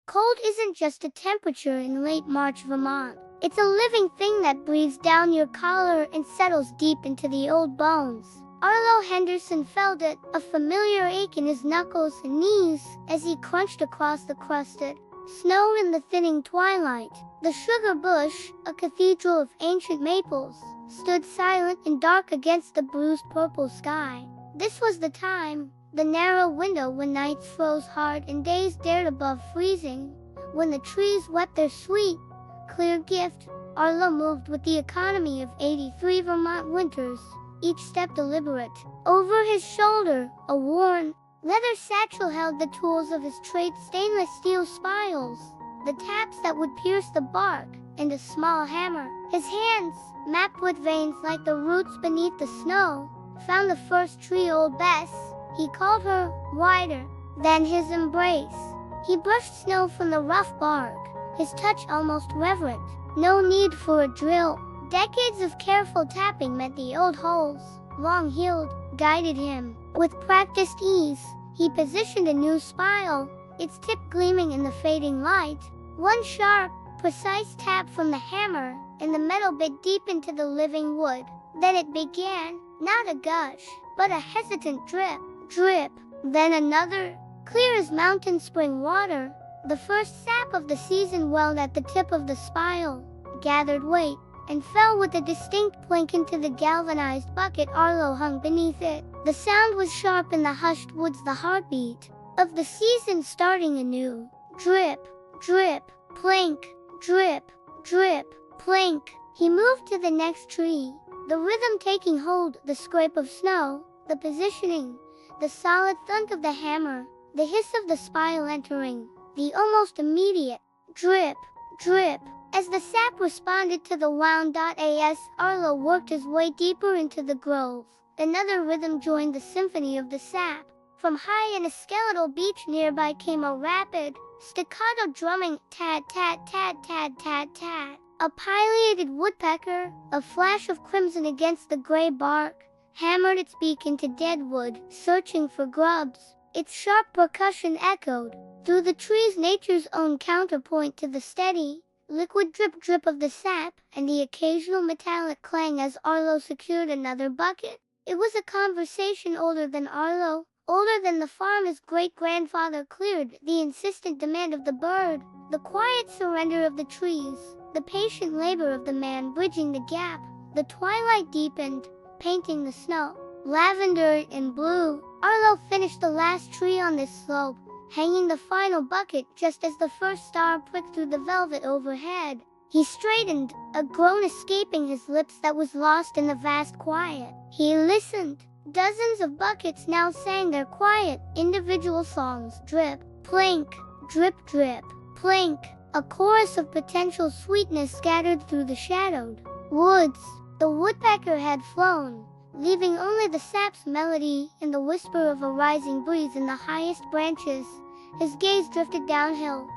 Cold isn't just a temperature in late March Vermont. It's a living thing that breathes down your collar and settles deep into the old bones. Arlo Henderson felt it, a familiar ache in his knuckles and knees, as he crunched across the crusted snow in the thinning twilight. The Sugarbush, a cathedral of ancient maples, stood silent and dark against the bruised purple sky. This was the time, the narrow window when nights froze hard and days dared above freezing, when the trees wept their sweet, clear gift. Arlo moved with the economy of 83 Vermont winters, each step deliberate. Over his shoulder, a worn, leather satchel held the tools of his trade: stainless steel spiles, the taps that would pierce the bark, and a small hammer. His hands, mapped with veins like the roots beneath the snow, found the first tree. Old Bess, he called her, wider than his embrace. He brushed snow from the rough bark, his touch almost reverent. No need for a drill. Decades of careful tapping meant the old holes, long healed, guided him. With practiced ease, he positioned a new spile, its tip gleaming in the fading light. One sharp, precise tap from the hammer, and the metal bit deep into the living wood. Then it began, not a gush, but a hesitant drip, drip. Then another, clear as mountain spring water. The first sap of the season welled at the tip of the spile, gathered weight, and fell with a distinct plink into the galvanized bucket. Arlo hung beneath it. The sound was sharp in the hushed woods, the heartbeat of the season starting anew. Drip, drip, plink, drip, drip, plink. He moved to the next tree, the rhythm taking hold, the scrape of snow, the positioning, the solid thunk of the hammer, the hiss of the spile entering, the almost immediate drip, drip. As the sap responded to the wound.as, Arlo worked his way deeper into the grove. Another rhythm joined the symphony of the sap. From high in a skeletal beech nearby came a rapid, staccato drumming, tat tat tat tat tat tat. A pileated woodpecker, a flash of crimson against the gray bark, hammered its beak into dead wood, searching for grubs. Its sharp percussion echoed through the trees, nature's own counterpoint to the steady, liquid drip-drip of the sap, and the occasional metallic clang as Arlo secured another bucket. It was a conversation older than Arlo, older than the farm his great-grandfather cleared, the insistent demand of the bird, the quiet surrender of the trees, the patient labor of the man bridging the gap. The twilight deepened, painting the snow lavender and blue. Arlo finished the last tree on this slope, hanging the final bucket just as the first star pricked through the velvet overhead. He straightened, a groan escaping his lips that was lost in the vast quiet. He listened. Dozens of buckets now sang their quiet, individual songs. Drip, plink, drip, drip, plink. A chorus of potential sweetness scattered through the shadowed woods. The woodpecker had flown, leaving only the sap's melody and the whisper of a rising breeze in the highest branches. His gaze drifted downhill,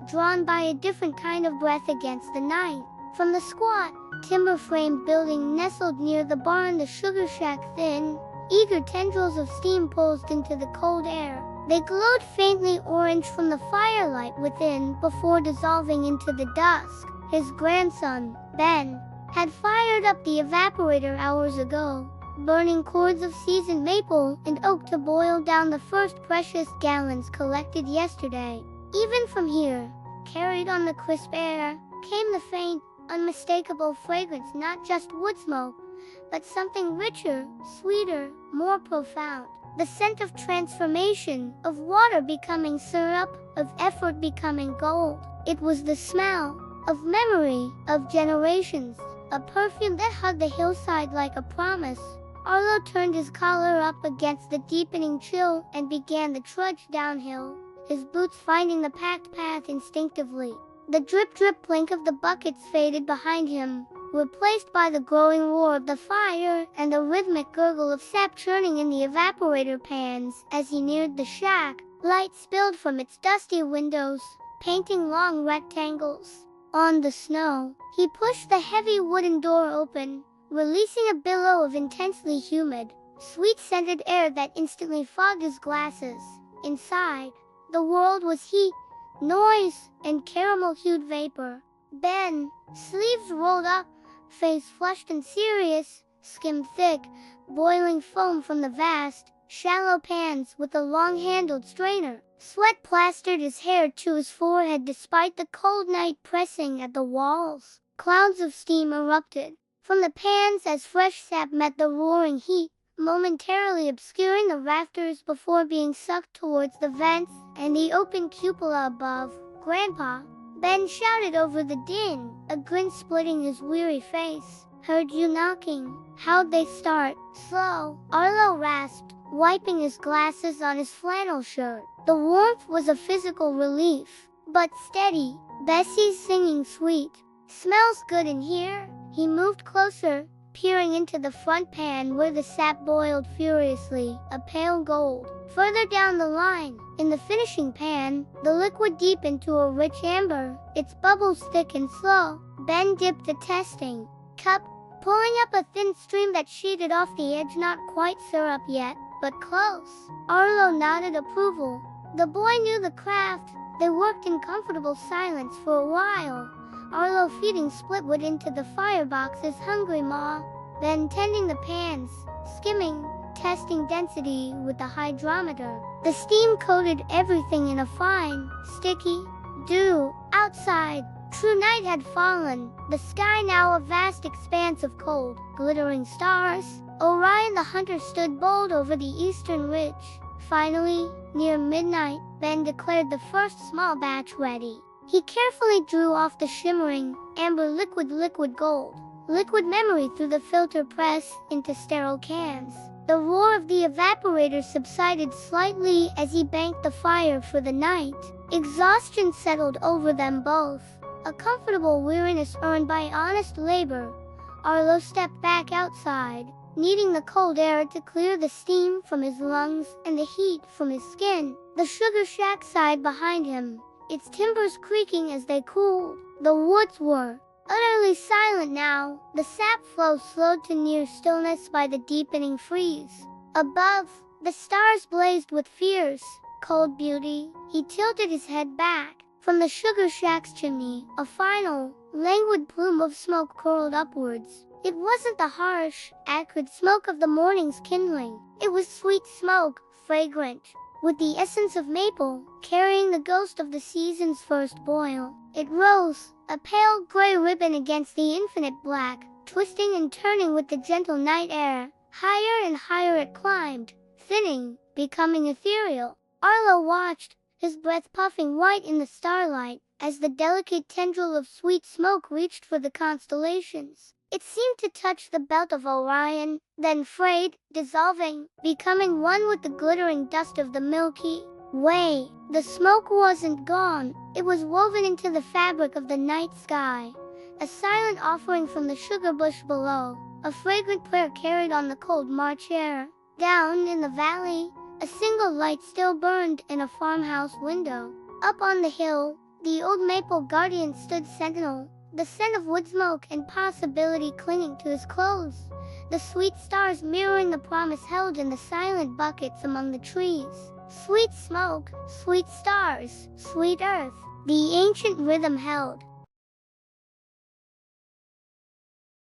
drawn by a different kind of breath against the night. From the squat, timber-framed building nestled near the barn, the sugar shack, thin, eager tendrils of steam pulsed into the cold air. They glowed faintly orange from the firelight within before dissolving into the dusk. His grandson, Ben, had fired up the evaporator hours ago, burning cords of seasoned maple and oak to boil down the first precious gallons collected yesterday. Even from here, carried on the crisp air, came the faint, unmistakable fragrance, not just wood smoke, but something richer, sweeter, more profound. The scent of transformation, of water becoming syrup, of effort becoming gold. It was the smell of memory, of generations, a perfume that hugged the hillside like a promise. Arlo turned his collar up against the deepening chill and began the trudge downhill, his boots finding the packed path instinctively. The drip-drip-plink of the buckets faded behind him, replaced by the growing roar of the fire and the rhythmic gurgle of sap churning in the evaporator pans. As he neared the shack, light spilled from its dusty windows, painting long rectangles on the snow. He pushed the heavy wooden door open, releasing a billow of intensely humid, sweet-scented air that instantly fogged his glasses. Inside, the world was heat, noise, and caramel-hued vapor. Ben, sleeves rolled up, face flushed and serious, skimmed thick, boiling foam from the vast, shallow pans with a long-handled strainer. Sweat plastered his hair to his forehead despite the cold night pressing at the walls. Clouds of steam erupted from the pans as fresh sap met the roaring heat, momentarily obscuring the rafters before being sucked towards the vents and the open cupola above. "Grandpa," Ben shouted over the din, a grin splitting his weary face. "Heard you knocking." "How'd they start?" "Slow," Arlo rasped, wiping his glasses on his flannel shirt. The warmth was a physical relief, but steady. "Bessie's singing sweet." "Smells good in here." He moved closer, peering into the front pan where the sap boiled furiously, a pale gold. Further down the line, in the finishing pan, the liquid deepened to a rich amber, its bubbles thick and slow. Ben dipped the testing cup, pulling up a thin stream that sheeted off the edge, not quite syrup yet, but close. Arlo nodded approval. The boy knew the craft. They worked in comfortable silence for a while, Arlo feeding Splitwood into the firebox's hungry maw, Ben tending the pans, skimming, testing density with the hydrometer. The steam coated everything in a fine, sticky dew. Outside, true night had fallen, the sky now a vast expanse of cold, glittering stars. Orion the hunter stood bold over the eastern ridge. Finally, near midnight, Ben declared the first small batch ready. He carefully drew off the shimmering, amber liquid gold. Liquid memory through the filter press into sterile cans. The roar of the evaporator subsided slightly as he banked the fire for the night. Exhaustion settled over them both, a comfortable weariness earned by honest labor. Arlo stepped back outside, needing the cold air to clear the steam from his lungs and the heat from his skin. The sugar shack sighed behind him, its timbers creaking as they cooled. The woods were utterly silent now, the sap flow slowed to near stillness by the deepening freeze. Above, the stars blazed with fierce, cold beauty. He tilted his head back. From the sugar shack's chimney, a final, languid plume of smoke curled upwards. It wasn't the harsh, acrid smoke of the morning's kindling. It was sweet smoke, fragrant, with the essence of maple, carrying the ghost of the season's first boil. It rose, a pale gray ribbon against the infinite black, twisting and turning with the gentle night air. Higher and higher it climbed, thinning, becoming ethereal. Arlo watched, his breath puffing white in the starlight, as the delicate tendril of sweet smoke reached for the constellations. It seemed to touch the belt of Orion, then frayed, dissolving, becoming one with the glittering dust of the Milky Way. The smoke wasn't gone, it was woven into the fabric of the night sky, a silent offering from the sugarbush below, a fragrant prayer carried on the cold March air. Down in the valley, a single light still burned in a farmhouse window. Up on the hill, the old maple guardian stood sentinel, the scent of wood smoke and possibility clinging to his clothes, the sweet stars mirroring the promise held in the silent buckets among the trees. Sweet smoke, sweet stars, sweet earth, the ancient rhythm held.